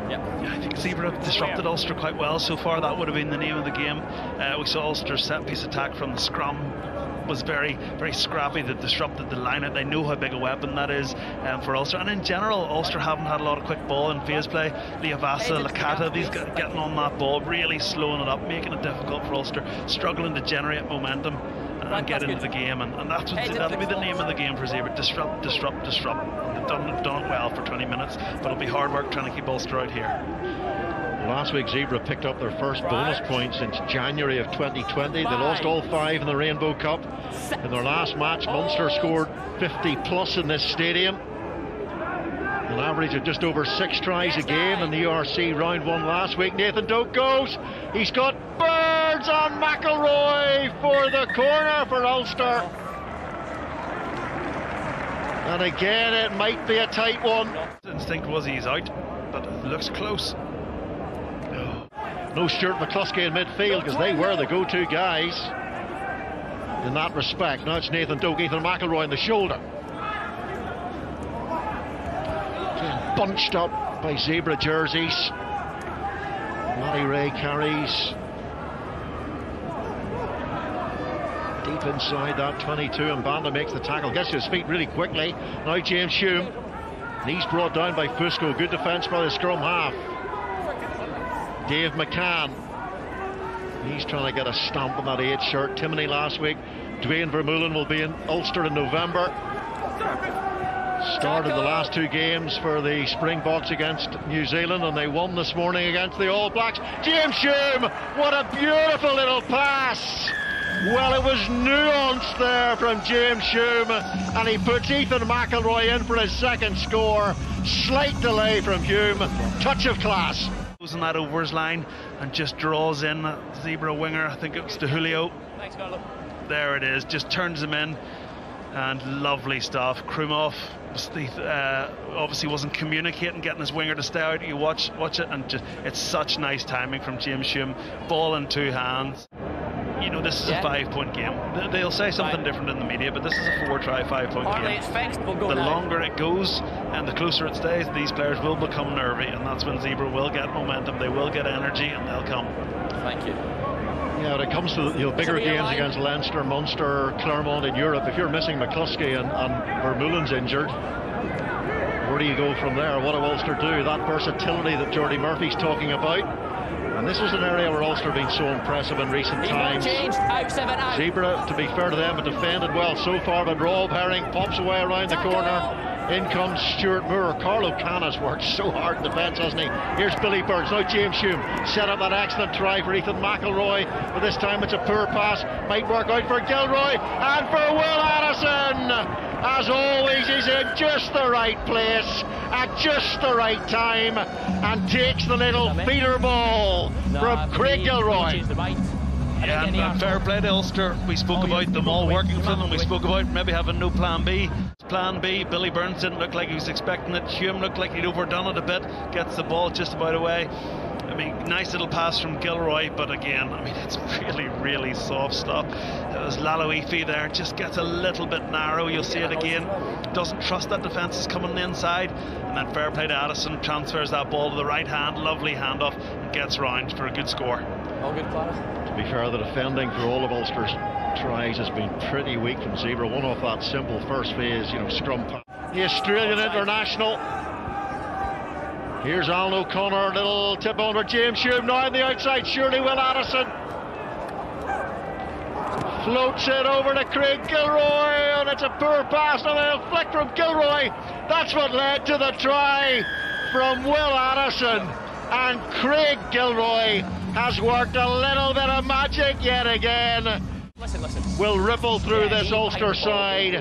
Yeah, I think Zebre have disrupted Ulster quite well so far. That would have been the name of the game. We saw Ulster's set-piece attack from the scrum was very, very scrappy. That disrupted the line out. They know how big a weapon that is for Ulster. And in general, Ulster haven't had a lot of quick ball and phase play. Liavasa, Lakata, these guys getting on that ball, really slowing it up, making it difficult for Ulster, struggling to generate momentum and get into the game. And that'll be the name of the game for Zebre. Disrupt, disrupt, disrupt. They've done it well for 20 minutes, but it'll be hard work trying to keep Ulster out here. Last week Zebre picked up their first bonus point since January of 2020. They lost all 5 in the Rainbow Cup. In their last match, Munster scored 50 plus in this stadium, an average of just over 6 tries a game in the URC round 1 last week. Nathan Doak goes, he's got birds on McElroy for the corner for Ulster. And again, it might be a tight one. Instinct was he's out, but it looks close. No Stuart McCluskey in midfield, because they were the go-to guys in that respect. Now it's Nathan Doak, Ethan McElroy in the shoulder. Getting bunched up by Zebre jerseys. Matty Ray carries deep inside that 22, and Banda makes the tackle, gets to his feet really quickly. Now James Hume, and he's brought down by Fusco. Good defence by the scrum half. Dave McCann, he's trying to get a stamp on that 8 shirt. Timony last week. Dwayne Vermeulen will be in Ulster in November. Started the last 2 games for the Springboks against New Zealand, and they won this morning against the All Blacks. James Hume, what a beautiful little pass. Well, it was nuanced there from James Hume, and he puts Ethan McElroy in for his second score. Slight delay from Hume, touch of class. On that overs line and just draws in a Zebre winger. I think it was to Julio. Thanks, Carlo. There it is, just turns him in, and lovely stuff. Krumov obviously wasn't communicating, getting his winger to stay out. You watch it, and just, it's such nice timing from James Hume. Ball in 2 hands. You know, this is a 5-point game. They'll say something different in the media, but this is a 4-try 5-point game. It's fixed, we'll go the now. longer it goes and the closer it stays, these players will become nervy, and that's when Zebre will get momentum, they will get energy, and they'll come. Thank you. Yeah, when it comes to bigger games against Leinster, Munster, Clermont in Europe, if you're missing McCluskey and Vermeulen's injured, where do you go from there? What do Ulster do? That versatility that Jordy Murphy's talking about. And this is an area where Ulster have been so impressive in recent times. Zebre, to be fair to them, have defended well so far, but Rob Herring pops away around the corner. In comes Stuart Moore. Carlo Cana's worked so hard in defence, hasn't he? Here's Billy Burns. Now James Hume set up that excellent try for Ethan McElroy, but this time it's a poor pass. Might work out for Gilroy and for Will Addison. As always, he's in just the right place at just the right time and takes the little feeder ball from Craig Gilroy. Yeah, and fair play to Ulster. We spoke about them all working for them. We spoke about maybe having no plan B. Plan B, Billy Burns didn't look like he was expecting it. Hume looked like he'd overdone it a bit. Gets the ball just about away. I mean, nice little pass from Gilroy, but again, I mean, it's really, really soft stuff. It was Laloifi there, just gets a little bit narrow. You'll see it again. Doesn't trust that defence is coming inside. And then fair play to Addison, transfers that ball to the right hand, lovely handoff, and gets round for a good score. All good, Clara. To be fair, the defending for all of Ulster's tries has been pretty weak from Zebre. One off that simple first phase, scrum pass. The Australian international. Here's Alan O'Connor, little tip on for James Hume. Now on the outside, surely Will Addison. Floats it over to Craig Gilroy, and it's a poor pass. Now they'll flick from Gilroy. That's what led to the try from Will Addison. And Craig Gilroy has worked a little bit of magic yet again. Listen. Will ripple through this Ulster side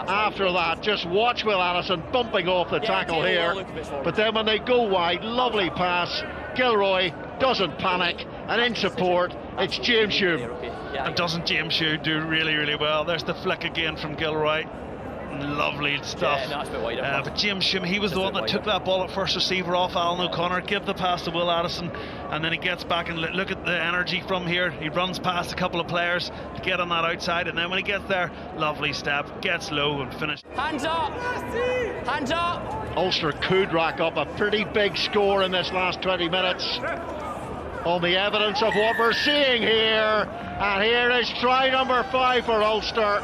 after that. Just watch Will Addison bumping off the tackle here. But then when they go wide, lovely pass. Gilroy doesn't panic, and in support, it's James Hume. And doesn't James Hume do really, really well? There's the flick again from Gilroy. lovely stuff. Yeah, no, it's a bit wide up. But James Shim, he was the one that took that ball at first receiver off Alan O'Connor, give the pass to Will Addison, and then he gets back and look at the energy from here. He runs past a couple of players to get on that outside, and then when he gets there, lovely step, gets low and finished. Hands up! Hands up! Ulster could rack up a pretty big score in this last 20 minutes on the evidence of what we're seeing here. And here is try number 5 for Ulster.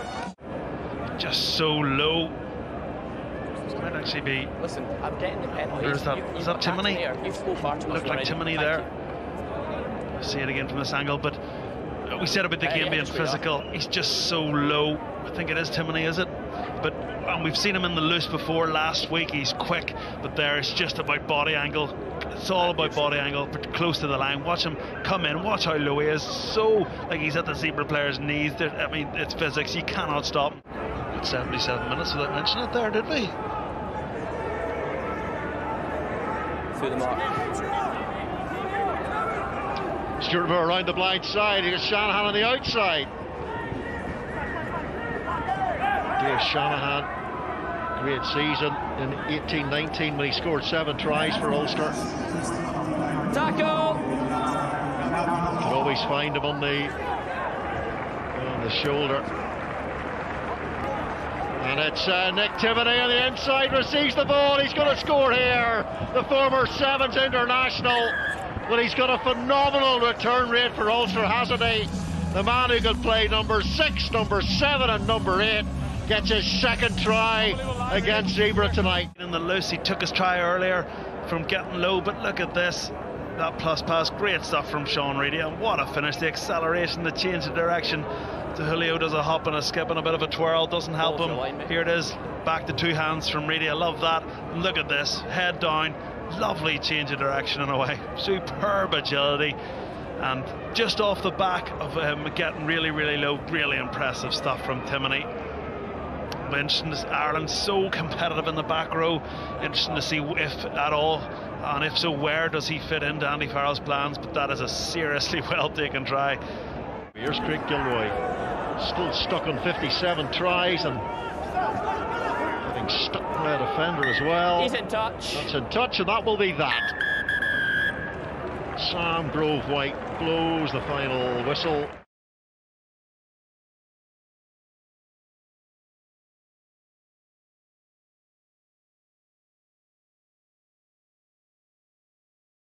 Just so low. This might actually be. Listen, I'm getting the penalty. Is that Timoney? Looked like Timoney there. See it again from this angle, but we said about the game being physical. He's just so low. I think it is Timoney, is it? But and we've seen him in the loose before last week. He's quick, but there it's just about body angle. It's all about body angle, but close to the line. Watch him come in. Watch how low he is. So like he's at the Zebre player's knees. I mean, it's physics. You cannot stop him. 77 minutes without mentioning it there, did we? Through the mark. Stuart Moore around the blind side. Here's Shanahan on the outside. Dave Shanahan, great season in 18-19 when he scored 7 tries for Ulster. Tackle! You can always find him on the shoulder. And it's Nick Timoney on the inside, receives the ball. He's going to score here. The former Sevens international. Well, he's got a phenomenal return rate for Ulster, hasn't he? The man who could play number 6, number 7 and number 8 gets his 2nd try against Zebre tonight. In the loose, he took his try earlier from getting low, but look at this. That plus pass, great stuff from Sean Reedy, and what a finish. The acceleration, the change of direction. To Julio does a hop and a skip and a bit of a twirl, doesn't help him. Here it is, back to 2 hands from Reedy. I love that. Look at this, head down, lovely change of direction and away. Superb agility, and just off the back of him getting really, really low, really impressive stuff from Timoney. Interesting, Ireland so competitive in the back row. Interesting to see if at all, and if so, where does he fit into Andy Farrell's plans? But that is a seriously well taken try. Here's Craig Gilroy, still stuck on 57 tries and getting stuck by a defender as well. He's in touch. That's in touch, and that will be that. Sam Grove White blows the final whistle.